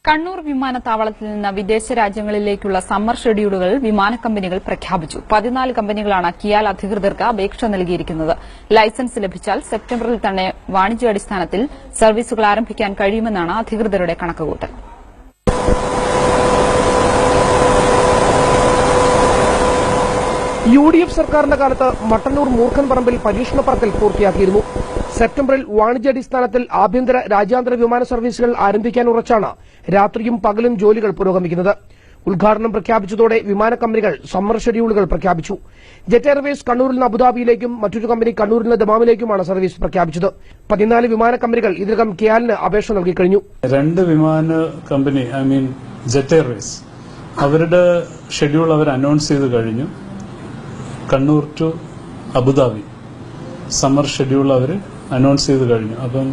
കണ്ണൂർ വിമാനത്താവളത്തിൽ നിന്ന് വിദേശ രാജ്യങ്ങളിലേക്കുള്ള സമ്മർ ഷെഡ്യൂളുകൾ വിമാന കമ്പനികൾ പ്രഖ്യാപിച്ചു. 14 കമ്പനികളാണ് കിയാൽ അധികൃതർക്ക് അപേക്ഷ നൽകിയിരിക്കുന്നത്. ലൈസൻസ് ലഭിച്ചാൽ സെപ്റ്റംബറിൽ തന്നെ വാണിജ്യാടിസ്ഥാനത്തിൽ സർവീസുകൾ ആരംഭിക്കാൻ കഴിയുമെന്നാണ് അധികൃതരുടെ കണക്കുകൂട്ടൽ. UDF സർക്കാരിന്റെ കാലത്ത് മട്ടന്നൂർ മൂർഖൻ പറമ്പിൽ പരീക്ഷണ പറക്കൽ പൂർത്തിയാക്കിയിരുന്നു. സെപ്റ്റംബറിൽ വാണിജ്യാടിസ്ഥാനത്തിൽ ആഭ്യന്തര രാജ്യാന്തര വിമാന സർവീസുകൾ ആരംഭിക്കാൻ ഉറച്ചാണ് രാത്രിയും പകലും ജോലികൾ പുരോഗമിക്കുന്നത്. ഉദ്ഘാടനം പ്രഖ്യാപിച്ചതോടെ വിമാന കമ്പനികൾ സമ്മർ ഷെഡ്യൂളുകൾ പ്രഖ്യാപിച്ചു. ജെറ്റ് എയർവേസ് കണ്ണൂരിൽ നിന്ന് അബുദാബിയിലേക്കും മറ്റൊരു കമ്പനി കണ്ണൂരിൽ നിന്ന് ദമാമിലേക്കുമാണ് സർവീസ് പ്രഖ്യാപിച്ചത്. 14 വിമാന കമ്പനികൾ ഇതിനകം കിയാലിന് അപേക്ഷ നൽകിക്കഴിഞ്ഞു. 2 വിമാന കമ്പനി ജെറ്റ് എയർവേസ് അവരുടെ ഷെഡ്യൂൾ അവർ അനൗൺസ് ചെയ്ത് കഴിഞ്ഞു. Kannur to Abu Dhabi summer schedule അവർ അനൗൺസ് ചെയ്ത് കഴിഞ്ഞു. അപ്പം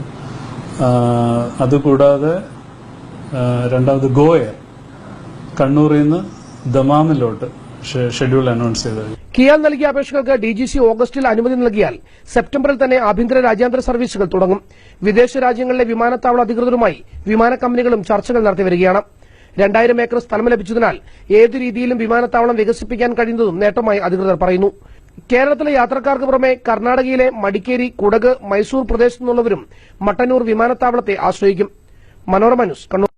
അതുകൂടാതെ രണ്ടാമത് ഗോ എയർ കണ്ണൂരിൽ നിന്ന് ദമാമിലോട്ട് ഷെഡ്യൂൾ അനൗൺസ് ചെയ്ത് കഴിഞ്ഞു. കിയാൽ നൽകിയ അപേക്ഷകൾക്ക് DGC ഓഗസ്റ്റിൽ അനുമതി നൽകിയാൽ സെപ്റ്റംബറിൽ തന്നെ ആഭ്യന്തര രാജ്യാന്തര സർവീസുകൾ തുടങ്ങും. വിദേശ രാജ്യങ്ങളിലെ വിമാനത്താവള അധികൃതരുമായി വിമാന കമ്പനികളും ചർച്ചകൾ നടത്തിവരികയാണ്. 2000 ഏക്കർ സ്ഥലം ലഭിച്ചതിനാൽ ഏതു രീതിയിലും വിമാനത്താവളം വികസിപ്പിക്കാൻ കഴിയുന്നതും നേട്ടമായി അധികൃതർ പറയുന്നു. കേരളത്തിലെ യാത്രക്കാർക്ക് പുറമെ കർണാടകയിലെ മടിക്കേരി, കുടക്, മൈസൂർ പ്രദേശത്തു നിന്നുള്ളവരും മട്ടന്നൂർ വിമാനത്താവളത്തെ ആശ്രയിക്കും. മനോരമ ന്യൂസ്, കണ്ണൂർ.